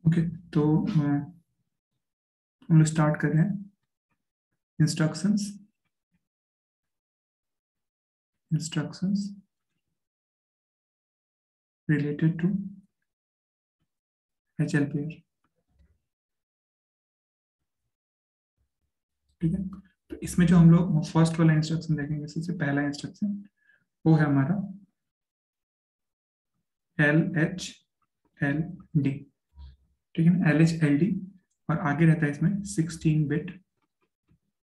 Okay, तो हम लोग स्टार्ट कर रहे हैं। Instructions instructions related to H L pair. ठीक है, तो इसमें जो हम लोग फर्स्ट वाला इंस्ट्रक्शन देखेंगे, सबसे पहला इंस्ट्रक्शन वो है हमारा एल एच एल डी। ठीक है ना, एल एच एल डी, और आगे रहता है इसमें 16 बिट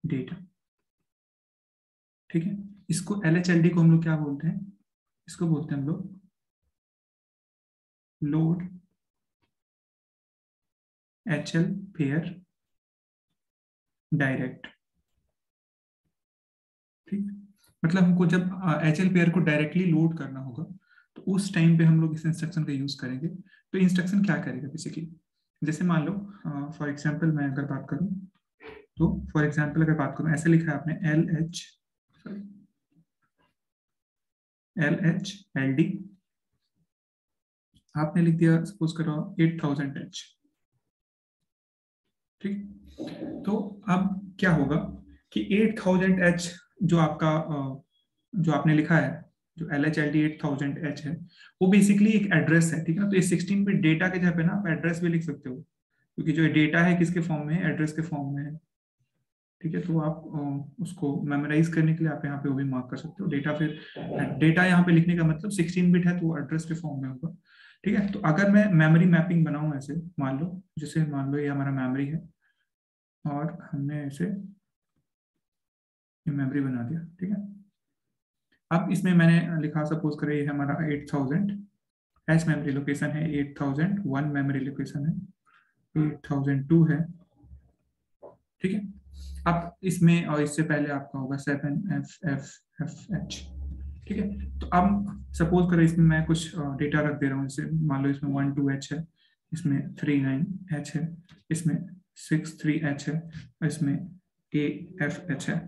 डेटा। ठीक है, इसको एल एच एल डी को हम लोग क्या बोलते हैं? इसको बोलते हैं हम लोग load H L pair direct. ठीक, मतलब हमको जब एच एल पेयर को डायरेक्टली लोड करना होगा तो उस टाइम पे हम लोग इस इंस्ट्रक्शन का यूज करेंगे। तो इंस्ट्रक्शन क्या करेगा बेसिकली, जैसे मान लो फॉर एग्जांपल मैं अगर बात करूं, तो फॉर एग्जांपल अगर बात करूं, ऐसे लिखा है आपने एल एच एल डी, आपने लिख दिया सपोज करो 8000H। ठीक, तो अब क्या होगा कि 8000H जो आपका जो आपने लिखा है, जो L H L D 8000H है, वो बेसिकली एक एड्रेस है। ठीक है ना, तो ये 16 बिट डेटा के जगह पे ना आप एड्रेस भी लिख सकते हो, क्योंकि जो डेटा है किसके फॉर्म में है, एड्रेस के फॉर्म में है। ठीक है, तो आप उसको मेमोराइज करने के लिए आप यहाँ पे वो भी मार्क कर सकते हो डेटा। फिर डेटा यहाँ पे लिखने का मतलब 16 बिट है तो एड्रेस के फॉर्म में होगा। ठीक है, तो अगर मैं मेमोरी मैपिंग बनाऊं ऐसे, मान लो जैसे मान लो ये हमारा मेमोरी है और हमने ऐसे ये मेमोरी बना दिया। ठीक है, अब इसमें मैंने लिखा सपोज करें ये हमारा 8000 एच मेमोरी लोकेशन है, 8001 मेमोरी लोकेशन है, 8002 है। ठीक है, अब इसमें और इससे पहले आपका होगा 7FFFH। ठीक है, तो अब सपोज करें इसमें मैं कुछ डेटा रख दे रहा हूँ, जैसे मान लो इसमें 12H है, इसमें 39H है, इसमें 63H है, और इसमें AFH है।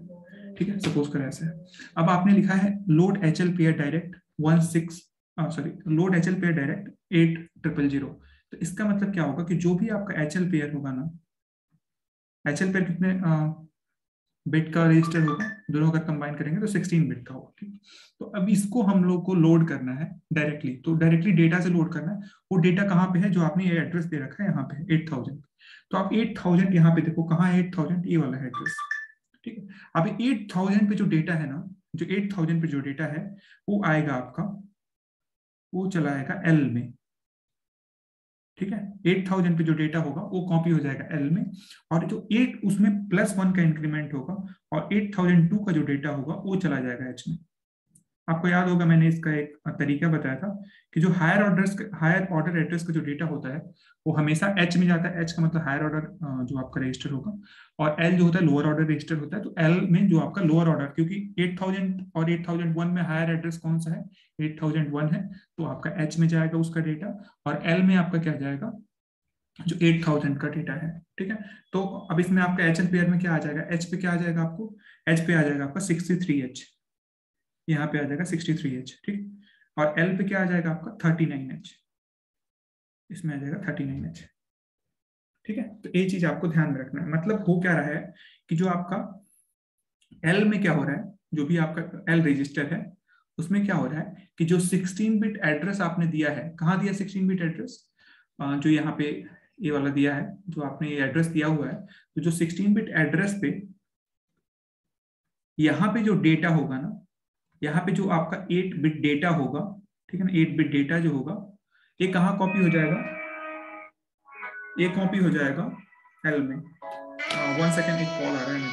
ठीक है, सपोज करें ऐसे। अब आपने लिखा है load H L pair direct 8000। तो इसका मतलब क्या होगा कि जो भी आपका एच एल पेयर होगा ना, एच एल पेयर कितने बिट का रजिस्टर होगा, दोनों अगर कंबाइन करेंगे तो 16 बिट का होगा। ठीक, तो अब इसको हम लोग को लोड करना है डायरेक्टली, तो डायरेक्टली डेटा से लोड करना है। वो डेटा कहाँ पे है, जो आपने ये एड्रेस दे रखा है यहाँ पे 8000। तो आप 8000 यहाँ पे देखो, कहाँ है 8000, ये वाला है एड्रेस। ठीक है, अब 8000 पे जो डेटा है ना, जो 8000 पे जो डेटा है वो आएगा आपका, वो चला आएगा एल में। ठीक है, 8000 पे जो डेटा होगा वो कॉपी हो जाएगा एल में, और जो 8 उसमें +1 का इंक्रीमेंट होगा, और 8002 का जो डेटा होगा वो चला जाएगा एच में। आपको याद होगा मैंने इसका एक तरीका बताया था कि जो हायर ऑर्डर एड्रेस का जो डेटा होता है वो हमेशा एच में जाता है। एच का मतलब हायर ऑर्डर जो आपका रजिस्टर होगा, और एल जो होता है लोअर ऑर्डर रजिस्टर होता है। तो एल में जो आपका लोअर ऑर्डर, क्योंकि 8000 और 8001 में हायर एड्रेस कौन सा है, 8001 है, तो आपका एच में जाएगा उसका डेटा, और एल में आपका क्या जाएगा, जो 8000 का डेटा है। ठीक है, तो अब इसमें आपका एच एल पेयर में क्या आ जाएगा, एच पे क्या आ जाएगा आपको, एच पे आ जाएगा आपका 63H, यहाँ पे आ जाएगा 63H। ठीक, और एल पे क्या आ जाएगा आपका 39H, इसमें आ जाएगा 39H। ठीक है, तो ये चीज आपको ध्यान में रखना है। मतलब हो क्या रहा है कि जो आपका एल में क्या हो रहा है, जो भी आपका एल रजिस्टर है उसमें क्या हो रहा है कि जो 16 बिट एड्रेस आपने दिया है, कहाँ दिया 16 बिट एड्रेस, जो यहाँ पे ये वाला दिया है, जो आपने ये एड्रेस दिया हुआ है, तो जो 16 बिट एड्रेस पे यहाँ पे जो डेटा होगा ना, यहाँ पे जो आपका 8 बिट डेटा होगा, ठीक है ना, 8 बिट डेटा जो होगा ये कहाँ कॉपी हो जाएगा, ये कॉपी हो जाएगा एल में। 1 सेकेंड, एक कॉल आ रहा है मेरे।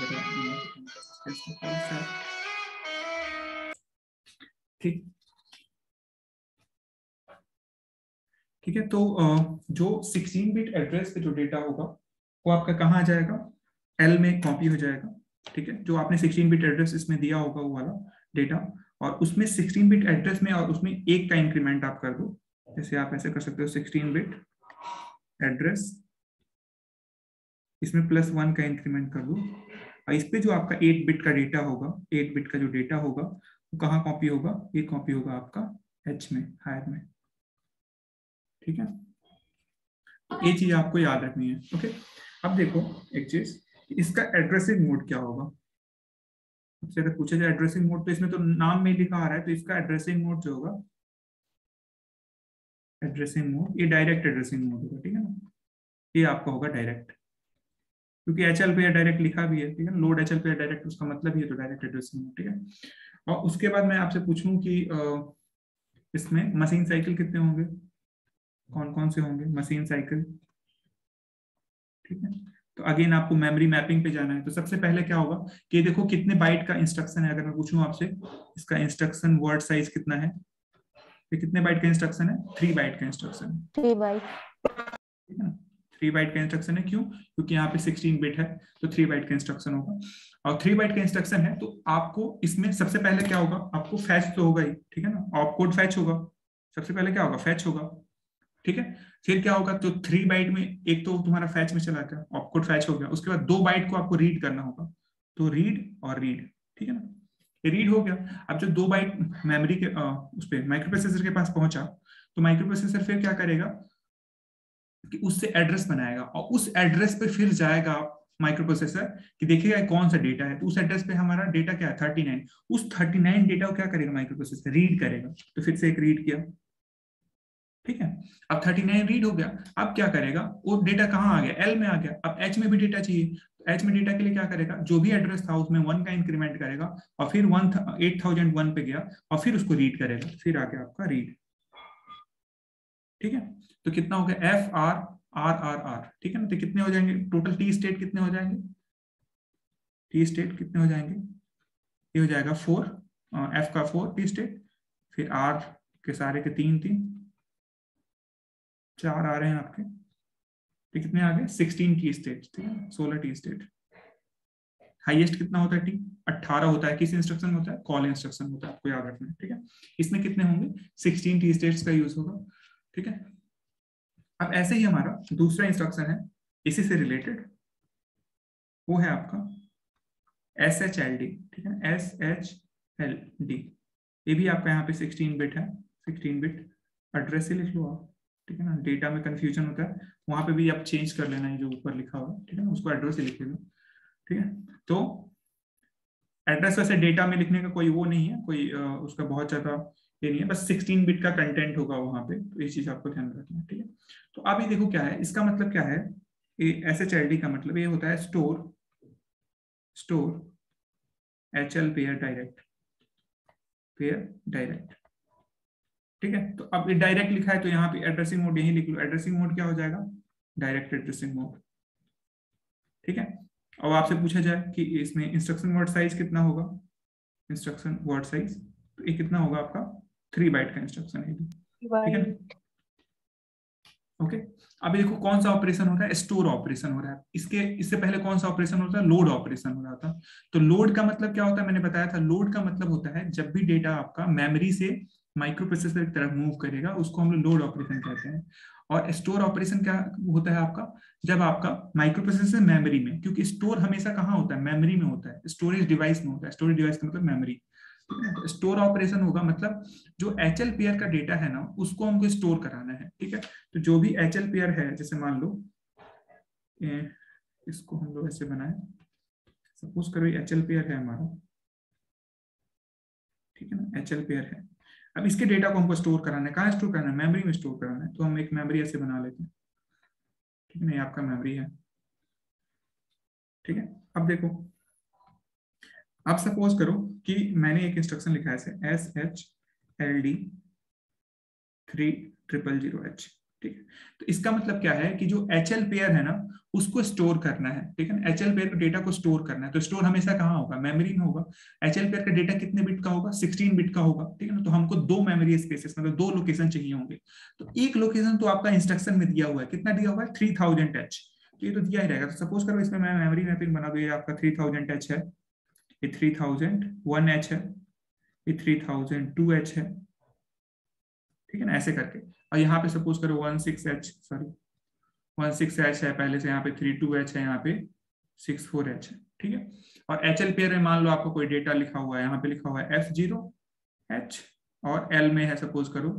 ठीक, ठीक है, तो जो 16 बिट एड्रेस पे जो डेटा होगा वो आपका कहाँ आ जाएगा, एल में कॉपी हो जाएगा। ठीक है, जो आपने 16 बिट एड्रेस इसमें दिया होगा वो वाला डेटा, और उसमें 16 बिट एड्रेस में और उसमें एक का इंक्रीमेंट आप कर दो। जैसे आप ऐसे कर सकते हो, 16 बिट एड्रेस, इसमें +1 का इंक्रीमेंट कर दो, और इस पे जो आपका 8 बिट का डेटा होगा, 8 बिट का जो डेटा होगा वो कहाँ कॉपी होगा, ये कॉपी होगा आपका एच में, हायर में। ठीक है, ये चीज आपको याद रखनी है। ओके, अब देखो एक चीज, इसका एड्रेसिंग मोड क्या होगा। सबसे अगर पूछा जाए एड्रेसिंग मोड, तो इसमें तो नाम में लिखा आ रहा है, तो इसका एड्रेसिंग मोड जो होगा, एड्रेसिंग मोड, ये डायरेक्ट एड्रेसिंग मोड होगा, ठीक है ना। ये आपका होगा डायरेक्ट, क्योंकि एचएल पे डायरेक्ट लिखा भी है, ठीक है, लोड एचएल पे डायरेक्ट, उसका मतलब ये तो डायरेक्ट एड्रेसिंग मोड, ठीक है। और उसके बाद मैं आपसे पूछूं कि इसमें मशीन साइकिल कितने होंगे, कौन कौन से होंगे मशीन साइकिल, ठीक है। तो अगेन आपको मेमोरी मैपिंग पे जाना है, तो सबसे पहले क्या होगा कि देखो कितने बाइट का इंस्ट्रक्शन है, अगर मैं पूछूं आपसे इसका इंस्ट्रक्शन वर्ड साइज कितना है, ये कितने बाइट का इंस्ट्रक्शन है, 3 बाइट का इंस्ट्रक्शन है, 3 बाइट, ठीक है ना। 3 बाइट का इंस्ट्रक्शन है, क्यों, क्योंकि यहाँ पे 16 बिट है, तो 3 बाइट का इंस्ट्रक्शन होगा। और 3 बाइट का इंस्ट्रक्शन है, तो आपको इसमें सबसे पहले क्या होगा, आपको फैच तो होगा ही, ठीक है ना, ऑप कोड फैच होगा, सबसे पहले क्या होगा, फैच होगा, ठीक है। फिर क्या होगा, तो 3 बाइट में एक तो तुम्हारा फैच में चला गया, ऑपकोड फैच हो गया, उसके बाद 2 बाइट को आपको रीड करना होगा, तो रीड और रीड, ठीक है ना। ये रीड हो गया। अब जब 2 बाइट मेमोरी के उस पे माइक्रो प्रोसेसर के पास पहुंचा, तो माइक्रो प्रोसेसर फिर क्या करेगा कि उससे एड्रेस बनाएगा, और उस एड्रेस पे फिर जाएगा माइक्रो प्रोसेसर कि देखिएगा कौन सा डेटा है, तो उस एड्रेस पे हमारा डेटा क्या है 39, उस 39 डेटा को क्या करेगा माइक्रो प्रोसेसर, रीड करेगा, तो फिर से एक रीड किया, ठीक है। अब 39 रीड हो गया, अब क्या करेगा, वो डेटा कहाँ आ गया, एल में आ गया, अब एच में भी डेटा चाहिए, तो एच में डेटा के लिए क्या करेगा, जो भी एड्रेस था उसमें 1 का इंक्रीमेंट करेगा, और फिर 8001 पे गया, और फिर उसको रीड करेगा, फिर आ गया आपका रीड, ठीक है। तो कितना हो गया, F R R R R, ठीक है ना। तो कितने हो जाएंगे टोटल, टी स्टेट कितने हो जाएंगे, टी स्टेट कितने हो जाएंगे, ये हो जाएगा 4, एफ का 4 टी स्टेट, फिर आर के सारे के 3 3, 4 आ रहे हैं आपके, तो कितने आ गए 16 टी स्टेट, ठीक है, 16 टी स्टेट। हाईएस्ट कितना होता है टी, 18 होता है, किस इंस्ट्रक्शन में होता है, कॉल इंस्ट्रक्शन होता है, आपको याद रखना है, ठीक है। इसमें कितने होंगे 16 टी स्टेट्स का यूज होगा, ठीक है। अब ऐसे ही हमारा दूसरा इंस्ट्रक्शन है इसी से रिलेटेड, वो है आपका एस एच एल डी, ठीक है, एस एच एल डी। ये भी आपका यहाँ पे 16 बिट है, 16 बिट एड्रेस ही लिख लो आप, ठीक है ना। डेटा में कंफ्यूजन होता है, वहां पे भी आप चेंज कर लेना है जो ऊपर लिखा हुआ है, ठीक है ना, उसको एड्रेस ही लिख लेना, ठीक है। तो एड्रेस वैसे डेटा में लिखने का कोई वो नहीं है, कोई उसका बहुत ज्यादा ये नहीं है, बस 16 बिट का कंटेंट होगा वहां पे, तो ये चीज आपको ध्यान रखना है, ठीक है। तो अब ये देखो क्या है, इसका मतलब क्या है, एस एच एल डी का मतलब ये होता है store, store H L pair direct, pair direct, ठीक है। तो अब ये डायरेक्ट लिखा है, तो यहाँ पे एड्रेसिंग मोड यही लिख लो, एड्रेसिंग मोड क्या हो जाएगा, डायरेक्ट एड्रेसिंग मोड, ठीक है। अब आपसे पूछा जाए कि इसमें इंस्ट्रक्शन वर्ड साइज कितना होगा, इंस्ट्रक्शन वर्ड साइज, तो ये कितना होगा आपका 3 बाइट का इंस्ट्रक्शन है, ठीक है ना। ओके, अब देखो कौन सा ऑपरेशन हो रहा है, स्टोर ऑपरेशन हो रहा है, इसके इससे पहले कौन सा ऑपरेशन होता है, लोड ऑपरेशन हो रहा था। तो लोड का मतलब क्या होता है, मैंने बताया था, लोड का मतलब होता है जब भी डेटा आपका मेमोरी से माइक्रो प्रोसेसर की तरफ मूव करेगा, उसको हम लोग लोड ऑपरेशन कहते हैं। और स्टोर ऑपरेशन क्या होता है आपका, जब आपका माइक्रो प्रोसेसर मेमोरी में, क्योंकि स्टोर हमेशा कहाँ होता है, मेमोरी में होता है, स्टोरेज डिवाइस में होता है, स्टोरेज डिवाइस का मतलब मेमोरी, स्टोर ऑपरेशन होगा, मतलब जो एच एल पेयर का डेटा है ना, उसको हमको स्टोर कराना है, ठीक है। तो जो भी एच एल पेयर है, जैसे मान लो इसको हम लोग ऐसे बनाए, सपोज करो एच एल पेयर है हमारा, ठीक है ना, एच एल पेयर है। अब इसके डेटा को हमको स्टोर कराना है, कहाँ स्टोर करना है, मेमोरी में स्टोर कराना है, तो हम एक मेमोरी ऐसे बना लेते हैं, ठीक है ना, ये आपका मेमोरी है, ठीक है। अब देखो, आप सपोज करो कि मैंने एक इंस्ट्रक्शन लिखा है S H L D 3000H, ठीक है। तो इसका मतलब क्या है कि जो एच एल पेयर है ना, उसको स्टोर करना है, ठीक है ना, एच एल पेयर का डेटा को स्टोर करना है, तो स्टोर हमेशा कहाँ होगा, मेमोरी में होगा। एच एल पेयर का डेटा कितने बिट का होगा, 16 बिट का होगा, ठीक है ना। तो हमको 2 मेमोरी स्पेसेस, मतलब 2 लोकेशन चाहिए होंगे। तो एक लोकेशन तो आपका इंस्ट्रक्शन में दिया हुआ है, कितना दिया हुआ है 3000H, तो ये तो दिया ही रहेगा। तो सपोज करो इसमें मैं मेमोरी मैपिंग बना दूं, ये आपका 3000H है, ये 3001H है, ये 3002H है, ठीक है ना, ऐसे करके। और यहाँ पे सपोज करो 16H है पहले से, यहाँ पे 32H है, यहाँ पे 64H है, ठीक है। और एच एल पेयर में मान लो आपको कोई डेटा लिखा हुआ है, यहाँ पे लिखा हुआ है F0H, और L में है सपोज करो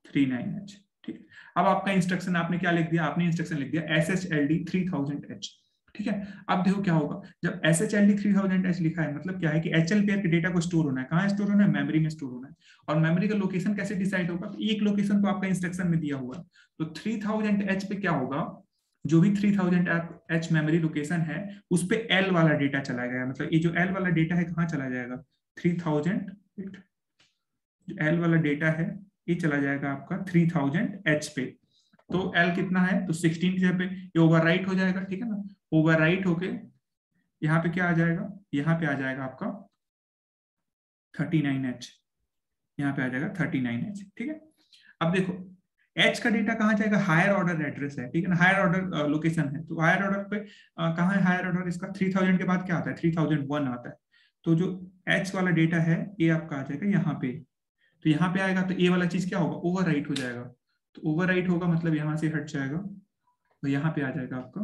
39H, ठीक ठीक है। अब आपका इंस्ट्रक्शन आपने क्या लिख दिया, आपने इंस्ट्रक्शन लिख दिया SHLD 3000H, ठीक है। अब देखो क्या होगा, जब SHLD 3000H लिखा है मतलब क्या है कि HL पेयर के डेटा को स्टोर होना है, कहाँ स्टोर होना है, मेमोरी में स्टोर होना है। और मेमोरी का लोकेशन कैसे डिसाइड होगा, एक लोकेशन तो आपका इंस्ट्रक्शन में दिया हुआ है, तो 3000H पे क्या होगा, जो भी 3000H मेमोरी लोकेशन है उस पे L वाला डेटा चला जाएगा, मतलब ये जो L वाला डेटा है कहाँ चला जाएगा, 3000, L वाला डेटा है ये चला जाएगा आपका 3000H पे। तो L कितना है, तो 16 की जगह पे ये ओवरराइट हो जाएगा, ठीक है ना। ओवरराइट होके यहाँ पे क्या आ जाएगा, यहाँ पे आ जाएगा आपका 39H, यहाँ पे आ जाएगा 39H, ठीक है। अब देखो H का डेटा कहाँ जाएगा, हायर ऑर्डर एड्रेस है, ठीक है ना, हायर ऑर्डर लोकेशन है, तो हायर ऑर्डर पे कहाँ है हायर ऑर्डर, इसका 3000 के बाद क्या आता है, 3001 आता है। तो जो H वाला डेटा है ये आपका आ जाएगा यहाँ पे, तो यहाँ पे आएगा तो ये वाला चीज क्या होगा, ओवरराइट हो जाएगा। तो ओवरराइट होगा मतलब यहाँ से हट जाएगा, तो यहाँ पे आ जाएगा आपका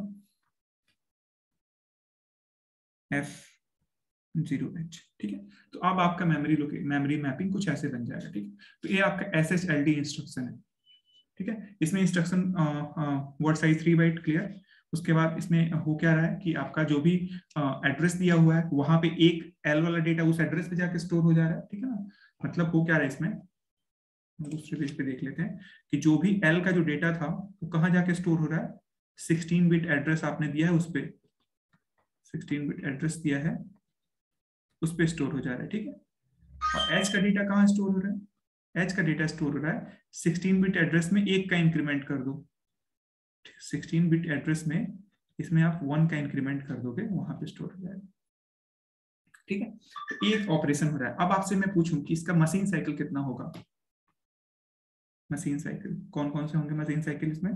F0H, ठीक है। तो अब आपका मेमोरी मैपिंग कुछ ऐसे बन जाएगा, ठीक है। तो ये आपका SHLD इंस्ट्रक्शन है, ठीक है। इसमें instruction word size 3 byte clear. उसके बाद इसमें हो क्या रहा है कि आपका जो भी एड्रेस दिया हुआ है वहां पे एक L वाला डेटा उस एड्रेस पे जाके स्टोर हो जा रहा है, ठीक है ना। मतलब हो क्या रहा है इसमें, दूसरे पेज पे देख लेते हैं कि जो भी L का जो डेटा था वो कहाँ जाके स्टोर हो रहा है, 16 बिट एड्रेस आपने दिया है उस पे, 16 बिट एड्रेस दिया है उस पे स्टोर हो जा रहा है, ठीक है। और H का डेटा कहाँ स्टोर हो रहा है, H का डेटा स्टोर हो रहा है 16 बिट एड्रेस में एक का इंक्रीमेंट कर दो, 16 बिट एड्रेस में इसमें आप 1 का इंक्रीमेंट कर दोगे वहां पे स्टोर हो जाएगा, ठीक है। तो एक ऑपरेशन हो रहा है। अब आपसे मैं पूछूं कि इसका मशीन साइकिल कितना होगा, मशीन साइकिल कौन कौन से होंगे मशीन साइकिल इसमें,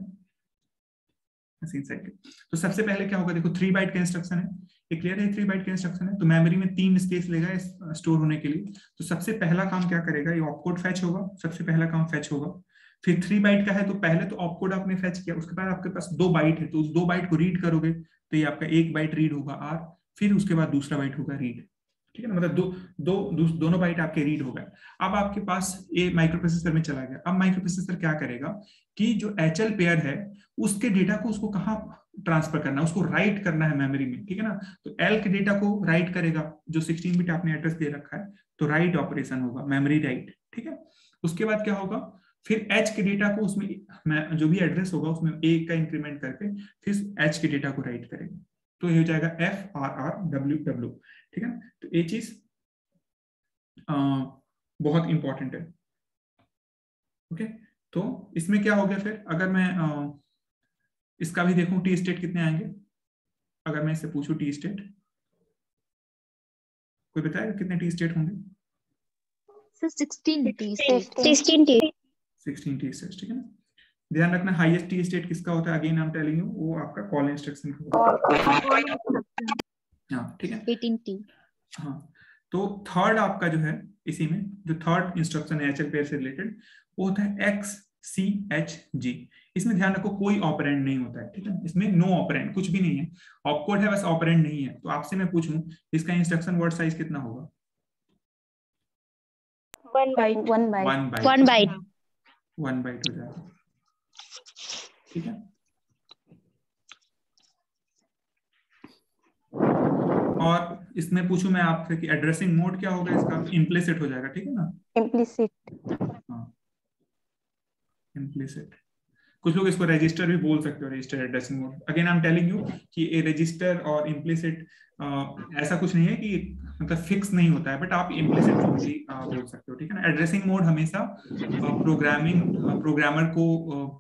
मशीन साइकिल। तो सबसे पहले क्या होगा, देखो 3 बाइट का इंस्ट्रक्शन है, ये क्लियर है, 3 बाइट का इंस्ट्रक्शन है, तो मेमोरी में 3 स्पेस लेगा स्टोर होने के लिए। तो सबसे पहला काम क्या करेगा, ये ऑपकोड फैच होगा, सबसे पहला काम फैच होगा। फिर 3 बाइट का है तो पहले तो ऑपकोड आपने फैच किया, उसके बाद आपके पास 2 बाइट है तो उस 2 बाइट को रीड करोगे, तो ये आपका 1 बाइट रीड होगा R, फिर उसके बाद दूसरा बाइट होगा रीड, ठीक है ना, मतलब दोनों बाइट आपके रीड हो गए। अब आपके पास ये माइक्रो प्रोसेसर में चला गया। अब माइक्रो प्रोसेसर क्या करेगा कि जो HL पेयर है उसके डेटा को उसको कहाँ ट्रांसफर करना है, उसको राइट करना है मेमोरी में, ठीक है ना। तो L के डेटा को राइट करेगा, जो 16 बिट आपने एड्रेस दे रखा है, तो राइट ऑपरेशन होगा, मेमोरी राइट, ठीक है। उसके बाद क्या होगा, फिर H के डेटा को उसमें जो भी एड्रेस होगा उसमें 1 का इंक्रीमेंट करके फिर H के डेटा को राइट करेगा, तो ये हो जाएगा FRRWW, ठीक है। तो ये चीज बहुत इंपॉर्टेंट है, ओके। तो इसमें क्या हो गया, फिर अगर मैं इसका भी देखूं टी स्टेट कितने आएंगे, अगर मैं इससे पूछूं टी स्टेट, कोई बताएगा कितने टी स्टेट होंगे, 16 टी 16 टी स्टेट, ठीक है ना। ध्यान रखना हाईएस्ट टी स्टेट किसका होता है, again I am telling you, वो आपका कॉल इंस्ट्रक्शन का होता है, हाँ ठीक है 18T। हाँ, तो थर्ड आपका जो है इसी में जो थर्ड इंस्ट्रक्शन है HL पेयर से रिलेटेड वो होता है XCHG। इसमें ध्यान रखो कोई ऑपरेंड नहीं होता है, ठीक है, इसमें नो ऑपरेंड कुछ भी नहीं है, ऑपकोड है बस ऑपरेंड नहीं है। तो आपसे मैं पूछूं इसका इंस्ट्रक्शन वर्ड साइज कितना होगा, 1 बाइट 1 बाइट हो जाएगा, ठीक है। और इसमें पूछूं मैं आपसे कि एड्रेसिंग मोड क्या होगा इसका, इम्प्लिसिट हो जाएगा, ठीक है ना, इम्प्लिसिट। हाँ इम्प्लिसिट। कुछ लोग इसको रजिस्टर भी बोल सकते हो, register addressing mode. Again I am telling you कि ये रजिस्टर और इम्प्लिसिट ऐसा कुछ नहीं है कि मतलब फिक्स नहीं होता है, बट आप इम्प्लिसिट भी बोल सकते हो, ठीक है ना। एड्रेसिंग मोड हमेशा प्रोग्रामर को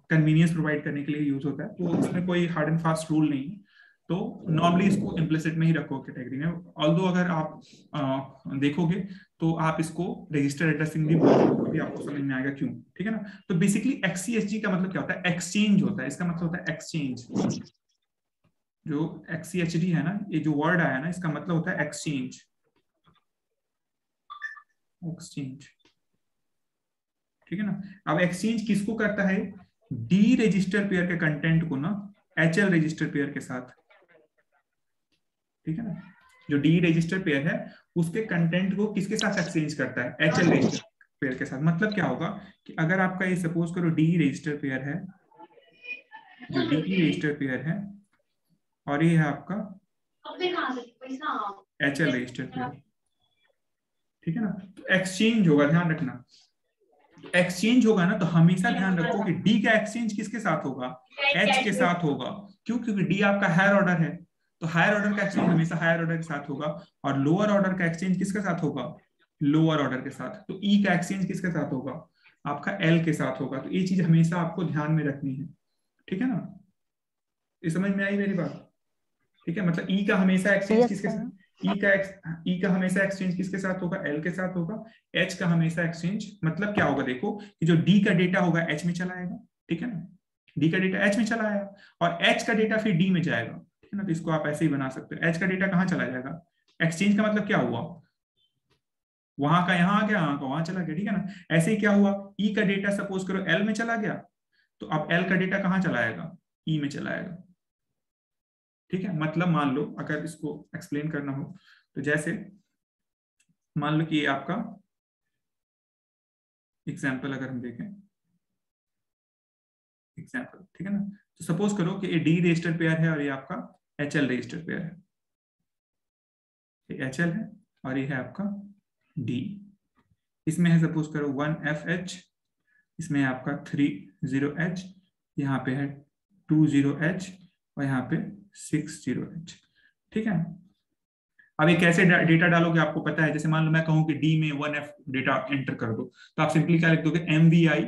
कन्वीनियंस प्रोवाइड करने के लिए यूज होता है, तो इसमें कोई हार्ड एंड फास्ट रूल नहीं है। तो नॉर्मली इसको इम्प्लिसिट में ही रखो कैटेगरी में, ऑल्दो अगर आप देखोगे तो आप इसको रजिस्टर एड्रेसिंग भी बोल सकते हो, आपको समझ में आएगा क्यों, ठीक है ना। तो बेसिकली XCHG का मतलब क्या होता है, एक्सचेंज होता है, इसका मतलब होता है एक्सचेंज। जो XCHD है ना, ये जो वर्ड आया ना इसका मतलब होता है एक्सचेंज, एक्सचेंज, ठीक है ना। अब एक्सचेंज किसको करता है, डी रजिस्टर पेयर के कंटेंट को ना HL रजिस्टर पेयर के साथ, ठीक है ना। जो डी रजिस्टर पेयर है उसके कंटेंट को किसके साथ एक्सचेंज करता है, HL रजिस्टर, पेयर के साथ। मतलब क्या होगा कि अगर आपका ये सपोज करो डी रजिस्टर पेयर है, जो डी रजिस्टर पेयर है, और ये है आपका एचएल रजिस्टर पेयर, ठीक है ना। तो एक्सचेंज होगा, ध्यान रखना, एक्सचेंज होगा ना, तो हमेशा ध्यान रखो कि डी का एक्सचेंज किसके साथ होगा, एच के साथ होगा। क्यों? क्योंकि डी आपका हायर ऑर्डर है, तो हायर ऑर्डर का एक्सचेंज हमेशा हायर ऑर्डर के साथ होगा, और लोअर ऑर्डर का एक्सचेंज किसके साथ होगा, लोअर ऑर्डर के साथ। तो ई का एक्सचेंज किसके साथ होगा, आपका एल के साथ होगा। तो ये चीज हमेशा आपको ध्यान में रखनी है, ठीक है ना। ये समझ में आई मेरी बात? ठीक है, मतलब ई का हमेशा एक्सचेंज Yes, किसके sir. साथ, ई का हमेशा एक्सचेंज किसके साथ होगा, एल के साथ होगा। एच का हमेशा एक्सचेंज, मतलब क्या होगा देखो, कि जो डी का डेटा होगा एच में चला आएगा, ठीक है ना, डी का डेटा एच में चला आया, और एच का डेटा फिर डी में जाएगा, ठीक है ना। तो इसको आप ऐसे ही बना सकते हो, एच का डेटा कहाँ चला जाएगा, एक्सचेंज का मतलब क्या हुआ, वहां का यहाँ आ गया, वहां का वहां चला गया, ठीक है ना। ऐसे ही क्या हुआ, ई का डेटा सपोज करो एल में चला गया, तो अब एल का डेटा कहाँ चला आएगा, ई में चला आएगा, ठीक है। मतलब मान लो, अगर इसको एक्सप्लेन करना हो तो जैसे मान लो कि ये आपका एग्जाम्पल अगर हम देखें, एग्जाम्पल, ठीक है ना। तो सपोज करो कि ये डी रजिस्टर पेयर है और ये आपका एच एल रजिस्टर पेयर है, ये एच एल है और ये है आपका डी। इसमें है सपोज करो 1FH, इसमें है आपका 30H, यहाँ पे है 20H, और यहाँ पे 60H, ठीक है। अब ये कैसे डेटा डालोगे आपको पता है। जैसे मान लो मैं कहूँ कि डी में 1F डेटा एंटर कर दो, तो आप सिंपली क्या लिख दोगे, MVI।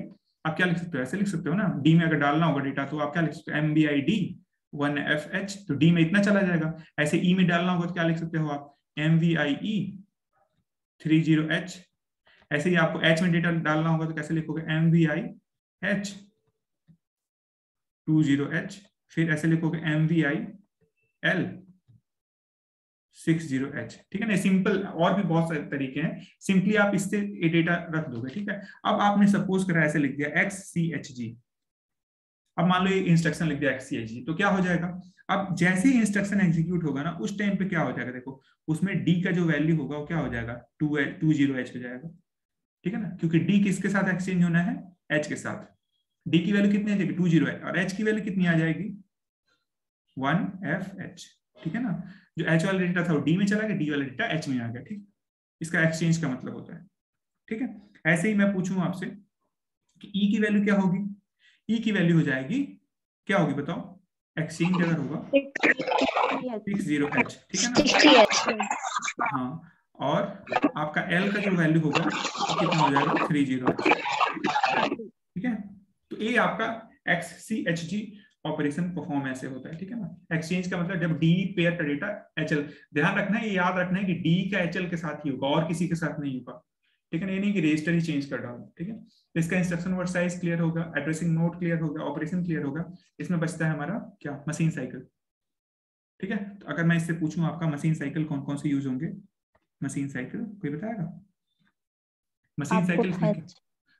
आप क्या लिख सकते हो, ऐसे लिख सकते हो ना, डी में अगर डालना होगा डेटा तो आप क्या लिख सकते हो, MVI D 1FH, तो डी में इतना चला जाएगा। ऐसे ई में डालना होगा तो क्या लिख सकते हो आप, MVIE 30H। ऐसे ही आपको एच में डेटा डालना होगा तो कैसे लिखोगे, MVIH 20H, फिर ऐसे लिखोगे MVIL 60H, ठीक है ना। सिंपल, और भी बहुत सारे तरीके हैं, सिंपली आप इससे ये डेटा रख दोगे, ठीक है। अब आपने सपोज करा ऐसे लिख दिया XCHG, अब मान लो ये इंस्ट्रक्शन लिख दिया XCHG, तो क्या हो जाएगा, अब जैसे ही इंस्ट्रक्शन एग्जीक्यूट होगा ना, उस टाइम पे क्या हो जाएगा देखो, उसमें डी का जो वैल्यू होगा वो क्या हो जाएगा, 20H हो जाएगा, ठीक है ना। क्योंकि डी किसके साथ एक्सचेंज होना है, एच के साथ। डी की वैल्यू कितनी आ जाएगी, 20H, और एच की वैल्यू कितनी आ जाएगी, 1FH, ठीक है ना। जो एच वाला डेटा था वो डी में चला गया, डी वाला डेटा एच में आ गया, ठीक। इसका एक्सचेंज का मतलब होता है, ठीक है। ऐसे ही मैं पूछूं आपसे कि ई की वैल्यू क्या होगी, ई की वैल्यू हो जाएगी, क्या होगी बताओ, एक्सचेंज अगर होगा 60H, ठीक है ना। 60H. हाँ, और आपका एल का जो वैल्यू होगा वो कितना हो जाएगा, 30H, ठीक है। तो ये आपका XCHG ऑपरेशन परफॉर्म ऐसे होता है, ठीक है ना। एक्सचेंज का मतलब जब डी पेयर का डेटा एचएल, ध्यान रखना है, ये याद रखना है कि डी का एचएल के साथ ही होगा और किसी के साथ नहीं होगा, ठीक है ना। ये नहीं कि रजिस्टर ही चेंज कर डालो, ठीक है। तो इसका इंस्ट्रक्शन वर्ड साइज क्लियर होगा, एड्रेसिंग नोड क्लियर होगा, ऑपरेशन क्लियर होगा। इसमें बचता है हमारा क्या, मशीन साइकिल, ठीक है। तो अगर मैं इससे पूछूं आपका मशीन साइकिल कौन कौन से यूज होंगे, मशीन साइकिल कोई बताएगा, मशीन आपको साइकिल इसमें क्या, fetch.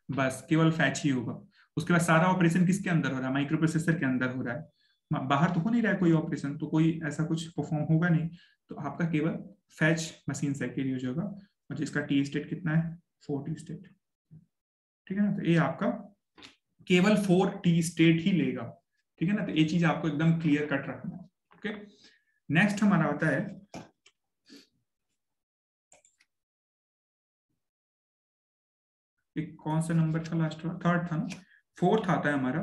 बस केवल फैच ही होगा। उसके बाद सारा ऑपरेशन किसके अंदर हो रहा है, माइक्रो प्रोसेसर के अंदर हो रहा है, बाहर तो हो नहीं रहा है कोई ऑपरेशन, तो कोई ऐसा कुछ परफॉर्म होगा नहीं। तो आपका केवल फैच मशीन साइकिल यूज होगा, और जिसका टी स्टेट कितना है, 4T स्टेट, ठीक है ना। तो ये आपका केवल 4T स्टेट ही लेगा, ठीक है ना। तो ये चीज आपको एकदम क्लियर कट रखना है, ओके। नेक्स्ट हमारा होता है, एक कौन सा नंबर था लास्ट, थर्ड था ना, फोर्थ आता है हमारा।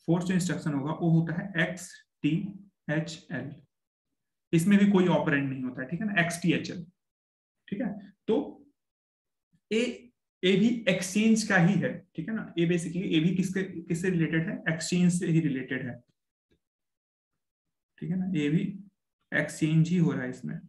फोर्थ जो इंस्ट्रक्शन होगा वो होता है XTHL। इसमें भी कोई ऑपरेंड नहीं होता है, ठीक है ना, XTHL, ठीक है। तो ए ए भी एक्सचेंज का ही है, ठीक है ना। ए बेसिकली ए भी किससे रिलेटेड है, एक्सचेंज से ही रिलेटेड है, ठीक है ना। ए भी एक्सचेंज ही हो रहा है इसमें,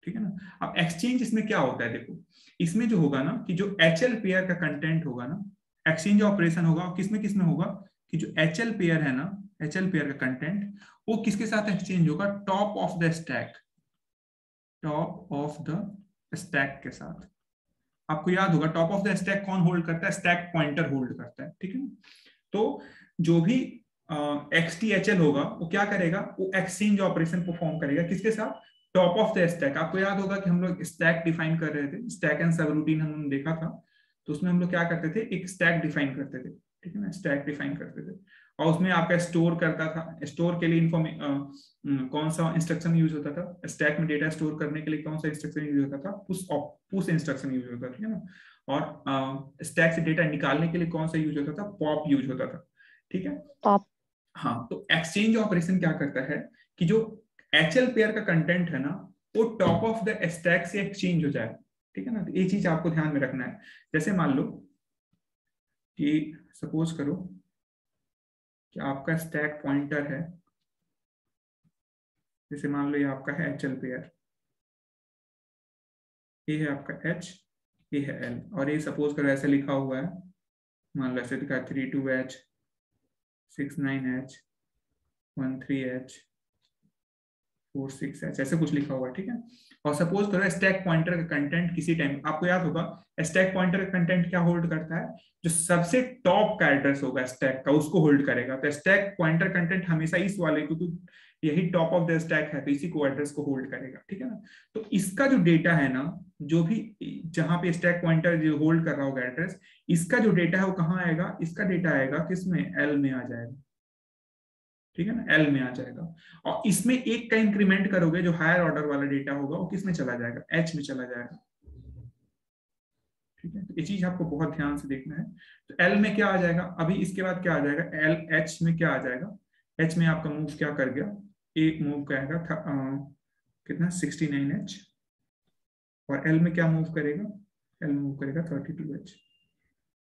ठीक है ना। अब एक्सचेंज इसमें क्या होता है देखो, इसमें जो होगा ना कि जो HL पेयर का कंटेंट होगा ना, एक्सचेंज ऑपरेशन होगा, और किसमें किसमें होगा कि जो HL पेयर है ना, HL पेयर का कंटेंट वो किसके साथ एक्सचेंज होगा, top of the stack, top of the stack के साथ। आपको याद होगा टॉप ऑफ द स्टैक कौन होल्ड करता है, स्टैक पॉइंटर होल्ड करता है, ठीक है ना। तो जो भी XTHL होगा वो क्या करेगा, वो एक्सचेंज ऑपरेशन परफॉर्म करेगा किसके साथ, टॉप ऑफ द स्टैक। आपको याद होगा कि हम लोग स्टैक डिफाइन कर रहे थे, स्टैक एंड सब रूटीन हमने देखा था, तो उसमें हम लोग क्या करते थे, एक स्टैक डिफाइन करते थे, ठीक है ना, स्टैक डिफाइन करते थे, और उसमें आपका स्टोर करता था। स्टोर के लिए कौन सा इंस्ट्रक्शन यूज होता था, स्टैक में डेटा स्टोर करने के लिए कौन सा इंस्ट्रक्शन यूज होता था, पुश इंस्ट्रक्शन यूज होता था, ठीक है ना। और स्टैक से डेटा निकालने के लिए कौन सा यूज होता था, पॉप यूज होता था, ठीक है। पॉप। हाँ, तो एक्सचेंज ऑपरेशन क्या करता है कि जो एचएल पेयर का कंटेंट है ना, वो टॉप ऑफ द स्टैक से एक्सचेंज हो जाए, ठीक है ना। तो ये चीज आपको ध्यान में रखना है। जैसे मान लो कि सपोज करो कि आपका स्टैक पॉइंटर है, जैसे मान लो ये आपका है एचएल पेयर, ये है आपका एच, ये है एल, और ये सपोज करो ऐसे लिखा हुआ है, मान लो ऐसे लिखा है 32H 69H 13H 46H, ऐसे कुछ लिखा हुआ है, ठीक है। और सपोज करो स्टैक पॉइंटर का कंटेंट किसी टाइम, आपको याद होगा स्टैक पॉइंटर का कंटेंट क्या होल्ड करता है, जो सबसे टॉप का एड्रेस होगा स्टैक का, उसको होल्ड करेगा। तो स्टैक पॉइंटर कंटेंट हमेशा इस वाले, क्योंकि यही टॉप ऑफ द स्टैक है, तो इसी को एड्रेस को होल्ड करेगा, ठीक है ना। तो इसका जो डेटा है ना, जो भी जहां पे स्टैक पॉइंटर जो होल्ड कर रहा होगा एड्रेस, इसका जो डेटा है वो कहाँ आएगा, इसका डेटा आएगा किसमें, एल में आ जाएगा, ठीक है ना, एल में आ जाएगा। और इसमें एक का इंक्रीमेंट करोगे, जो हायर ऑर्डर वाला डेटा होगा वो किस में चला जाएगा, एच में चला जाएगा, ठीक है। तो ये चीज आपको बहुत ध्यान से देखना है। तो एल में क्या आ जाएगा, अभी इसके बाद क्या आ जाएगा, एल एच में क्या आ जाएगा, एच में आपका मूव क्या कर गया, एक मूव करेगा कितना 69H, और एल में क्या मूव करेगा, एल मूव करेगा 32H।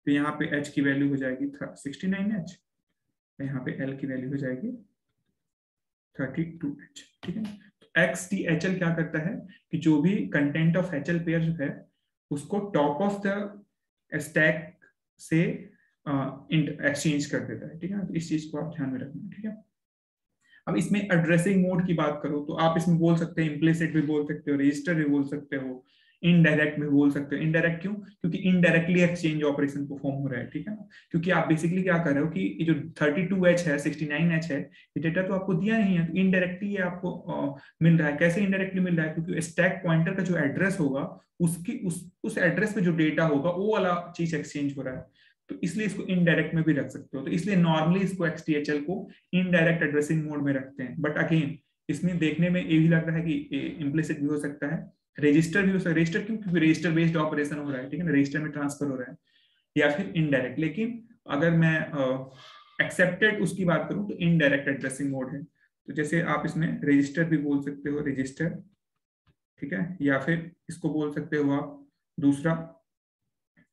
तो यहाँ पे एच की वैल्यू हो जाएगी 69H, यहाँ पे एल की वैल्यू हो जाएगी 32H, ठीक है। तो XTHL क्या करता है कि जो भी कंटेंट ऑफ HL पेयर जो है उसको टॉप ऑफ द स्टैक से एक्सचेंज कर देता है, ठीक है। तो इस चीज को आप ध्यान में रखना, ठीक है। अब इसमें एड्रेसिंग मोड की बात करो तो आप इसमें बोल सकते हैं इम्प्लिसिट भी बोल सकते हो, रजिस्टर भी बोल सकते हो, इनडायरेक्ट भी बोल सकते हो। इनडायरेक्ट क्यों, क्योंकि इनडायरेक्टली एक्सचेंज ऑपरेशन परफॉर्म हो रहा है, ठीक है ना। क्योंकि आप बेसिकली क्या कर रहे हो कि ये जो 32H है 69H है, ये डेटा तो आपको दिया नहीं है, तो इनडायरेक्टली ये आपको मिल रहा है। कैसे इनडायरेक्टली मिल रहा है, क्योंकि स्टैक पॉइंटर का जो एड्रेस होगा उसकी उस एड्रेस पे जो डेटा होगा वो वाला चीज एक्सचेंज हो रहा है, तो इसलिए इसको इनडायरेक्ट में भी रख सकते हो। तो इसलिए नॉर्मली इसको XTHL को इनडायरेक्ट एड्रेसिंग मोड में रखते हैं। बट अगेन इसमें देखने में ये भी लग रहा है कि इम्प्लिसिट भी हो सकता है, रजिस्टर भी हो सकता है। रजिस्टर क्यों, क्योंकि रजिस्टर बेस्ड ऑपरेशन हो रहा है, ठीक है ना, रजिस्टर में ट्रांसफर हो रहा है, या फिर इनडायरेक्ट। लेकिन अगर मैं एक्सेप्टेड उसकी बात करूं तो इनडायरेक्ट एड्रेसिंग मोड है। तो जैसे आप इसमें रजिस्टर भी बोल सकते हो, रजिस्टर, ठीक है, या फिर इसको बोल सकते हो आप दूसरा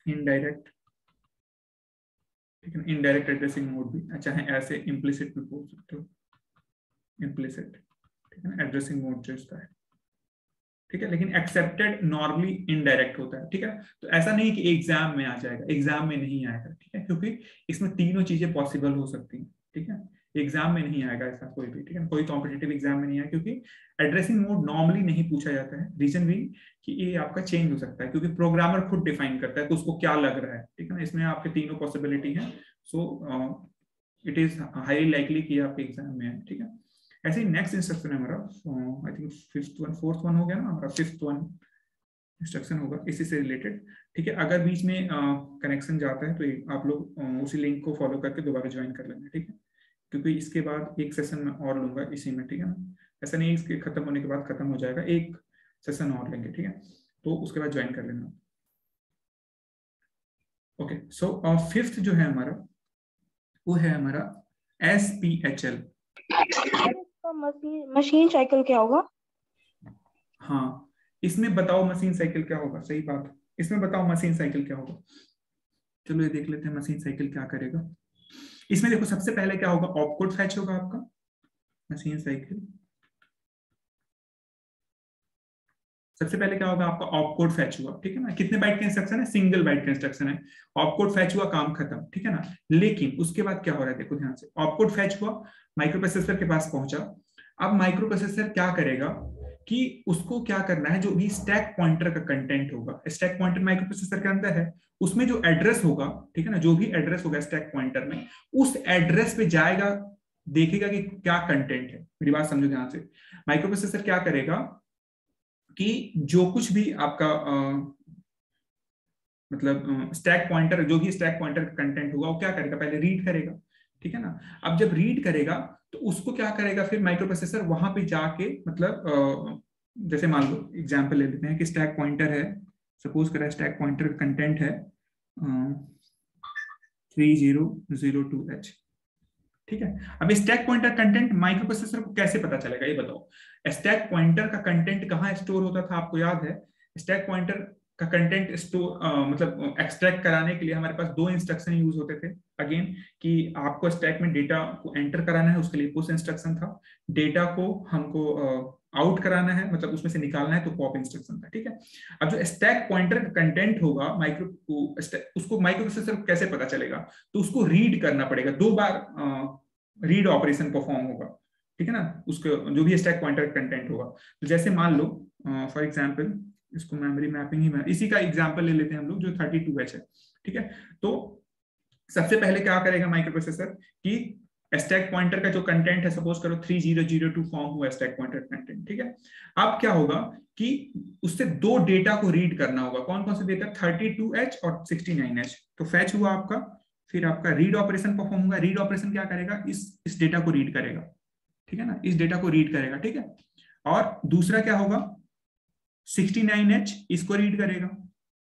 इनडायरेक्ट, ठीक है, इनडायरेक्ट एड्रेसिंग मोड भी अच्छा है, ऐसे इम्प्लिसिट भी बोल सकते हो, इम्प्लिसिट, ठीक है, एड्रेसिंग मोड जो इसका है, ठीक है। लेकिन एक्सेप्टेड नॉर्मली इनडायरेक्ट होता है, ठीक है। तो ऐसा नहीं कि एग्जाम में आ जाएगा, एग्जाम में नहीं आएगा, ठीक है, क्योंकि इसमें तीनों चीजें पॉसिबल हो सकती हैं, ठीक है। एग्जाम में नहीं आएगा ऐसा कोई भी, ठीक है, कोई कॉम्पिटिटिव एग्जाम में नहीं आएगा, क्योंकि एड्रेसिंग मोड नॉर्मली नहीं पूछा जाता है। रीजन भी कि ये आपका चेंज हो सकता है, क्योंकि प्रोग्रामर खुद डिफाइन करता है कि उसको क्या लग रहा है, ठीक है ना। इसमें आपके तीनों पॉसिबिलिटी है, so it is highly likely कि आपके एग्जाम में है, ठीक है। ऐसे ही नेक्स्ट इंस्ट्रक्शन है हमारा, आई थिंक फोर्थ वन हो गया ना हमारा, फिफ्थ वन इंस्ट्रक्शन होगा इसी से रिलेटेड, ठीक है। अगर बीच में कनेक्शन जाता है तो आप लोग उसी लिंक को फॉलो करके दोबारा ज्वाइन कर लेंगे, ठीक है, क्योंकि इसके बाद एक सेशन में और लूंगा इसी में, ठीक है ना। ऐसा नहीं इसके खत्म होने के बाद खत्म हो जाएगा, एक सेशन और लेंगे, ठीक है, तो उसके बाद ज्वाइन कर लेना। ओके, सो फिफ्थ जो है हमारा वो है हमारा SPHL। मशीन साइकिल क्या होगा? हाँ, इसमें बताओ मशीन साइकिल क्या होगा, सही बात, इसमें बताओ मशीन साइकिल क्या होगा। चलो ये देख लेते हैं मशीन साइकिल क्या करेगा। इसमें देखो सबसे पहले क्या होगा, ऑपकोड फैच होगा आपका मशीन साइकिल। सबसे पहले क्या होगा आपका, ऑपकोड फैच हुआ, ठीक है ना। कितने बाइट का इंस्ट्रक्शन है, सिंगल बाइट का इंस्ट्रक्शन है। ऑपकोड फैच हुआ, काम खत्म, ठीक है ना। लेकिन उसके बाद क्या हो रहा है, देखो ध्यान से, ऑपकोड फैच हुआ, माइक्रो प्रोसेसर के पास पहुंचा। अब माइक्रो प्रोसेसर क्या करेगा कि उसको क्या करना है, जो भी स्टैक पॉइंटर का कंटेंट होगा, स्टैक पॉइंटर माइक्रो प्रोसेसर के अंदर है, उसमें जो एड्रेस होगा, ठीक है ना, जो भी एड्रेस होगा स्टैक पॉइंटर में, उस एड्रेस पे जाएगा, देखेगा कि क्या कंटेंट है। मेरी बात समझो ध्यान से, माइक्रो प्रोसेसर क्या करेगा कि जो कुछ भी आपका मतलब स्टैक पॉइंटर, जो भी स्टैक पॉइंटर का कंटेंट होगा वो क्या करेगा, पहले रीड करेगा, ठीक है ना। अब जब रीड करेगा तो उसको क्या करेगा, फिर माइक्रो प्रोसेसर वहां पे जाके मतलब जैसे मान लो एग्जांपल ले लेते हैं कि स्टैक पॉइंटर है, सपोज करें स्टैक पॉइंटर का कंटेंट है 3002H, ठीक है। अब stack pointer content micro processor को कैसे पता चलेगा ये बताओ। स्टैक पॉइंटर का कंटेंट कहाँ स्टोर होता था, आपको याद है। स्टैक पॉइंटर का कंटेंट स्टोर मतलब एक्सट्रैक्ट कराने के लिए हमारे पास दो इंस्ट्रक्शन यूज होते थे। अगेन कि आपको स्टैक में डेटा को एंटर कराना है, उसके लिए पुश इंस्ट्रक्शन था। डेटा को हमको आउट कराना है, मतलब उसमें से निकालना है, तो पॉप इंस्ट्रक्शन था, ठीक है। अब जो स्टैक पॉइंटर का कंटेंट होगा उसको माइक्रो प्रोसेसर को कैसे पता चलेगा, तो उसको रीड करना पड़ेगा, दो बार रीड ऑपरेशन परफॉर्म होगा, ठीक है ना, उसको जो भी स्टैक पॉइंटर कंटेंट होगा। तो जैसे मान लो फॉर एग्जांपल इसको मेमोरी मैपिंग ही में इसी का एग्जांपल ले लेते हैं हम लोग, जो 32H है, ठीक है। तो सबसे पहले क्या करेगा माइक्रो प्रोसेसर कि स्टैक पॉइंटर का जो कंटेंट है, सपोज करो 3002 फॉर्म हुआ स्टैक पॉइंटर कंटेंट, ठीक है। अब क्या होगा कि उससे दो डेटा को रीड करना होगा, कौन कौन से डेटा, 32H और 69H। तो फैच हुआ आपका, फिर आपका रीड ऑपरेशन परफॉर्म होगा। रीड ऑपरेशन क्या करेगा, इस डेटा को रीड करेगा, ठीक है ना, इस डेटा को रीड करेगा, ठीक है। और दूसरा क्या होगा, 69H इसको रीड करेगा,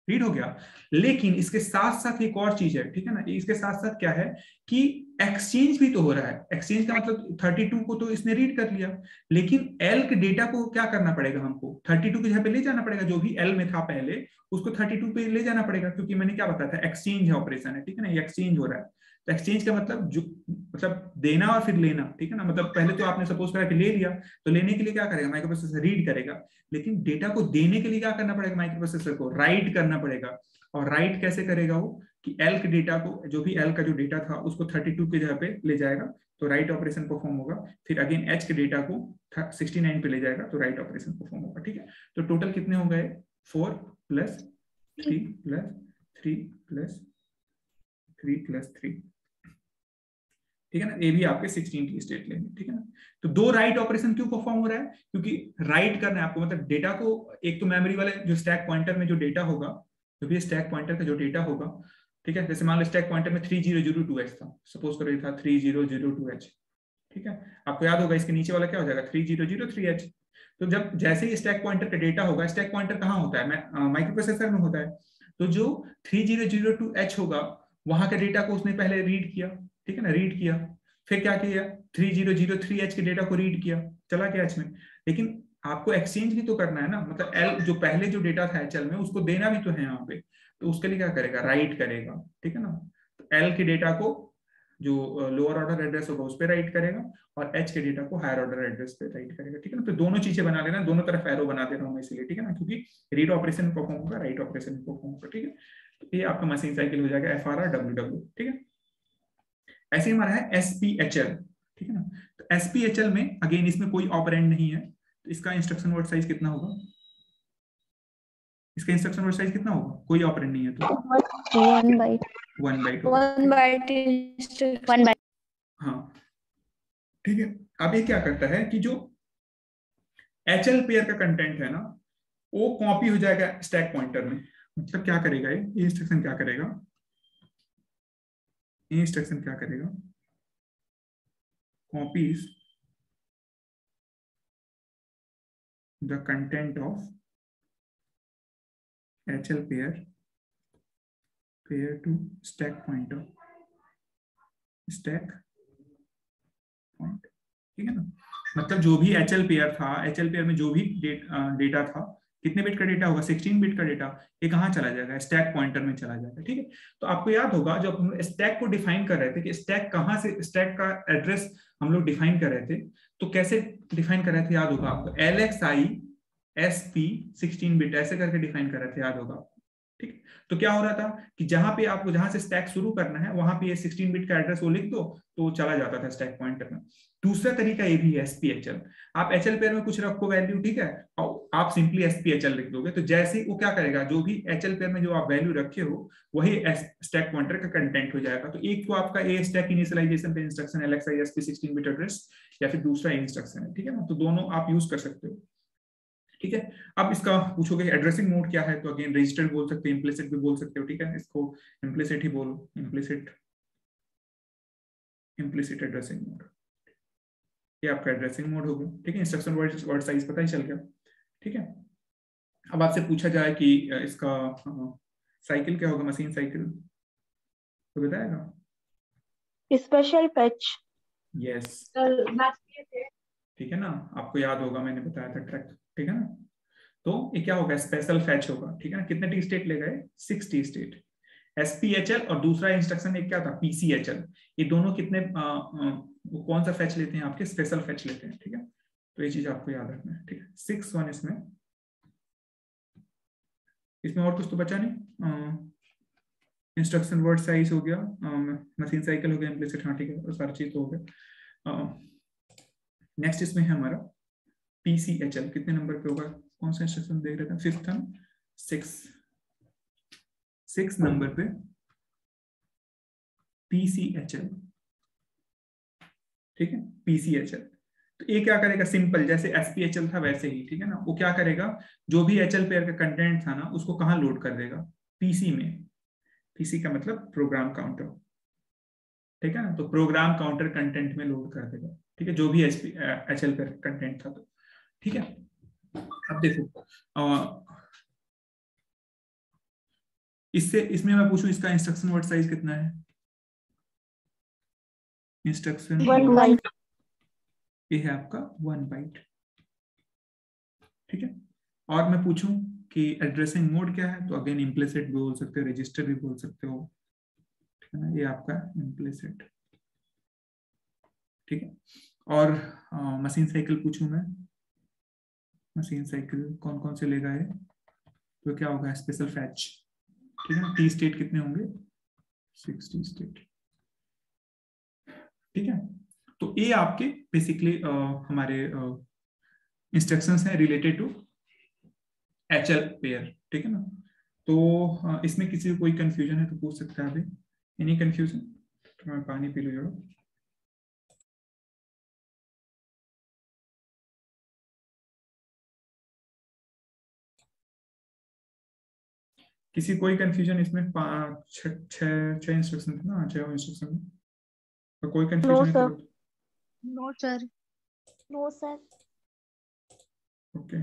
रीड हो गया। लेकिन इसके साथ साथ एक और चीज है, ठीक है ना, इसके साथ साथ क्या है कि एक्सचेंज भी तो हो रहा है। एक्सचेंज का मतलब 32 को तो इसने रीड कर लिया, लेकिन एल के डेटा को क्या करना पड़ेगा, हमको 32 की जगह पे ले जाना पड़ेगा, जो भी एल में था पहले उसको 32 पे ले जाना पड़ेगा, क्योंकि मैंने क्या बताया था, एक्सचेंज है, ऑपरेशन है, ठीक है ना, ये एक्सचेंज हो रहा है। तो एक्सचेंज का मतलब जो मतलब देना और फिर लेना, ठीक है ना, मतलब पहले तो आपने सपोज करा कि ले लिया, तो लेने के लिए क्या करेगा माइक्रो प्रोसेसर, रीड करेगा। लेकिन डेटा को देने के लिए क्या करना पड़ेगा माइक्रो प्रोसेसर को, राइट करना पड़ेगा। और राइट कैसे करेगा वो, कि एल के डेटा को, जो भी एल का जो डेटा था उसको 32 की जगह पे ले जाएगा, तो राइट ऑपरेशन परफॉर्म होगा। फिर अगेन एच के डेटा को 69 पे ले जाएगा, तो राइट ऑपरेशन परफॉर्म होगा, ठीक है। तो टोटल कितने हो गए, 4 + 3 + 3 + 3 + 3, ठीक है ना। ये भी आपके 16 की स्टेट लेंगे, ठीक है ना। तो दो राइट ऑपरेशन क्यों परफॉर्म हो रहा है, क्योंकि राइट करना है आपको, मतलब डेटा को एक तो मेमोरी वाले जो स्टैक पॉइंटर में जो डेटा होगा, जो भी स्टैक पॉइंटर का जो डेटा होगा, ठीक है। जैसे मान लो स्टैक पॉइंटर में 3002H था, सपोज करो ये था 3002H, ठीक है। आपको याद होगा इसके नीचे वाला क्या हो जाएगा, 3003H। तो जब जैसे ही स्टैक पॉइंटर का डेटा होगा, स्टैक पॉइंटर कहाँ होता है, माइक्रो प्रोसेसर में होता है। तो जो 3002H होगा, वहां के डेटा को उसने पहले रीड किया, ठीक है ना, रीड किया। फिर क्या किया, 3003H के डेटा को रीड किया, चला गया एच में। लेकिन आपको एक्सचेंज भी तो करना है ना, मतलब एल जो पहले जो डेटा था एचएल में उसको देना भी तो है यहाँ पे, तो उसके लिए क्या करेगा, राइट करेगा, ठीक है ना। तो एल के डेटा को जो लोअर ऑर्डर एड्रेस होगा उस पर राइट करेगा, और एच के डेटा को हायर ऑर्डर एड्रेस पे राइट करेगा, ठीक है ना। तो दोनों चीजें बना लेना, दोनों तरफ एरो बना दे रहा हूँ मैं इसलिए, ठीक है ना, क्योंकि रीड ऑपरेशन परफॉर्म होगा, राइट ऑपरेशन परफॉर्म होगा, ठीक है। तो ये आपका मशीन साइकिल हो जाएगा FRR WW, ठीक है। ऐसे हमारा है SPHL, ठीक है ना। तो SPHL में अगेन इसमें कोई ऑपरेंड नहीं है, तो इसका इंस्ट्रक्शन वर्ड साइज कितना होगा, इसका इंस्ट्रक्शन वर्ड साइज कितना होगा, कोई ऑपरेंड नहीं है तो 1 byte 1 bite 1 byte is 1 byte। हाँ, ठीक है। अब ये क्या करता है कि जो HL पेयर का कंटेंट है ना, वो कॉपी हो जाएगा स्टैक पॉइंटर में। मतलब क्या करेगा ये इंस्ट्रक्शन क्या करेगा, ये इंस्ट्रक्शन क्या करेगा, copies the content of HL pair to stack pointer, stack point, ठीक है ना। मतलब जो भी HL पेयर था, HL पेयर में जो भी डेटा था, कितने बिट का डेटा होगा, 16 बिट का डेटा, ये कहाँ चला जाएगा, स्टैक पॉइंटर में चला जाएगा, ठीक है। तो आपको याद होगा जब हम स्टैक को डिफाइन कर रहे थे कि स्टैक कहाँ से, स्टैक का एड्रेस हम लोग डिफाइन कर रहे थे, तो कैसे डिफाइन कर रहे थे, याद होगा आपको, LXI SP 16 बिट ऐसे करके डिफाइन कर रहे थे, याद होगा आपको, ठीक। तो क्या हो रहा था कि जहां पे आपको जहां से स्टैक शुरू करना है वहां पे ये 16 बिट का एड्रेस वो लिख दो, तो चला जाता था स्टैक पॉइंटर में। दूसरा तरीका ये भी है SPHL, आप HL पेयर में कुछ रखो वैल्यू, ठीक है, और आप सिंपली SPHL लिख दोगे, तो जैसे वो क्या करेगा, जो भी HL पेयर में जो आप वैल्यू रखे हो वही स्टैक पॉइंटर का कंटेंट हो जाएगा। तो एक तो आपका ये स्टैक इनिशियलाइजेशन का instruction LXI SP 16 bit address, या फिर दूसरा इंस्ट्रक्शन है, ठीक है ना। तो दोनों आप यूज कर सकते हो। ठीक है। अब इसका पूछोगे एड्रेसिंग मोड क्या है, तो अगेन रजिस्टर्ड बोल सकते हो, इम्प्लिसिट भी बोल सकते हो, ठीक है। इसको इम्प्लिसिट ही बोलो, इम्प्लिसिट एड्रेसिंग मोड, ये आपका एड्रेसिंग मोड हो गया, ठीक है। इंस्ट्रक्शन वर्ड साइज पता ही चल गया, ठीक है। अब आपसे पूछा जाए कि इसका साइकिल क्या होगा, मशीन साइकिल, तो बताएगा स्पेशल फैच। यस, ठीक है ना, आपको याद होगा मैंने बताया था ट्रैक, ठीक है ना। तो ये क्या होगा, स्पेशल फैच होगा, ठीक है ना। कितने टी स्टेट ले गए, 6 टी स्टेट, एसपीएचएल, और दूसरा इंस्ट्रक्शन एक क्या था, पीसीएचएल। ये दोनों कितने वो कौन सा फैच लेते हैं आपके, स्पेशल फैच लेते हैं, ठीक है। तो ये चीज आपको याद रखना है, ठीक है। 6-1 इसमें और कुछ तो बचा नहीं, इंस्ट्रक्शन वर्ड साइज हो गया, मशीन साइकिल हो गया, इम्प्लिसिट, हाँ ठीक है, सारी चीज तो हो गया। नेक्स्ट इसमें है हमारा पीसीएचएल, कितने नंबर पे होगा, कौन सा इंस्ट्रक्शन देख रहे थे, 5th है, 6 नंबर पे पीसीएचएल, ठीक है, पीसीएचएल। तो ये क्या करेगा, सिंपल जैसे एसपीएचएल था वैसे ही, ठीक है ना। वो क्या करेगा, जो भी एचएल पेयर का कंटेंट था ना, उसको कहाँ लोड कर देगा, पीसी में। पीसी का मतलब प्रोग्राम काउंटर, ठीक है ना। तो प्रोग्राम काउंटर कंटेंट में लोड कर देगा, ठीक है, जो भी एचएल पेयर कंटेंट था, तो ठीक है। अब देखो इससे इसमें मैं पूछूं इसका इंस्ट्रक्शन वर्ड साइज कितना है, इंस्ट्रक्शन 1 बाइट। ये है आपका 1 बाइट, ठीक है। और मैं पूछूं कि एड्रेसिंग मोड क्या है, तो अगेन इम्प्लिसिट भी बोल सकते हो, रजिस्टर भी बोल सकते हो, ठीक है ना, ये आपका इम्प्लिसिट, ठीक है। और मशीन साइकिल पूछूं मैं, मशीन साइकिल कौन कौन से लेगा है, तो क्या होगा, स्पेशल फैच, ठीक है ना। टी स्टेट कितने होंगे, 6 टी स्टेट, ठीक है। तो ये आपके बेसिकली हमारे इंस्ट्रक्शंस हैं रिलेटेड टू एचएल पेयर, ठीक है ना। तो इसमें किसी को कोई कंफ्यूजन है तो पूछ सकता है अभी, एनी कंफ्यूजन, तो मैं पानी पी लूँ जरा। किसी कोई कंफ्यूजन इसमें, 6 इंस्ट्रक्शन थे ना, 6 इंस्ट्रक्शन, तो कोई नो कंफ्यूजन है सर। तो no sir. No sir. Okay.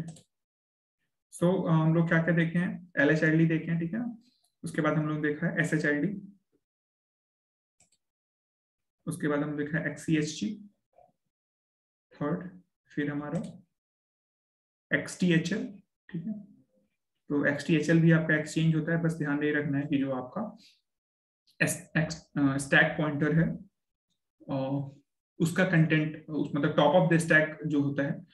So हम लोग क्या क्या देखे हैं, LHID देखे हैं, ठीक है ना। उसके बाद हम लोग देखा है SHID, उसके बाद हम देखा है XCHG, थर्ड, फिर हमारा XTHL, ठीक है। तो XTHL भी आपका एक्सचेंज होता है, बस ध्यान ये रखना है कि जो आपका स्टैक पॉइंटर है उसका कंटेंट, मतलब टॉप ऑफ द स्टैक जो होता है,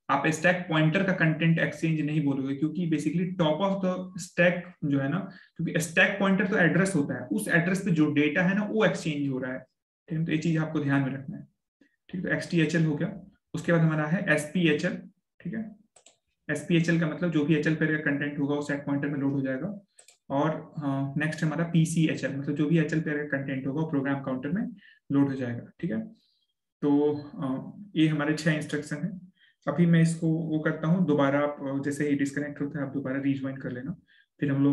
आप स्टैक पॉइंटर का कंटेंट एक्सचेंज नहीं बोलोगे, क्योंकि basically top of the stack जो है ना, क्योंकि स्टैक पॉइंटर तो एड्रेस होता है, उस एड्रेस पे जो डेटा है ना वो एक्सचेंज हो रहा है, ठीक है। तो ये चीज आपको ध्यान में रखना है, ठीक है। तो XTHL हो गया, उसके बाद हमारा है SPHL, ठीक है। SPHL का मतलब जो भी एचएल पेयर का कंटेंट होगा वो स्टैक पॉइंटर में लोड हो जाएगा। और नेक्स्ट हमारा PCHL, मतलब जो भी एचएल पेयर का कंटेंट होगा वो प्रोग्राम काउंटर में लोड हो जाएगा, ठीक है। तो ये हमारे 6 इंस्ट्रक्शन है। अभी मैं इसको वो करता हूँ दोबारा, आप जैसे ही डिस्कनेक्ट होता है आप दोबारा रीज्वाइन कर लेना, फिर हम लोग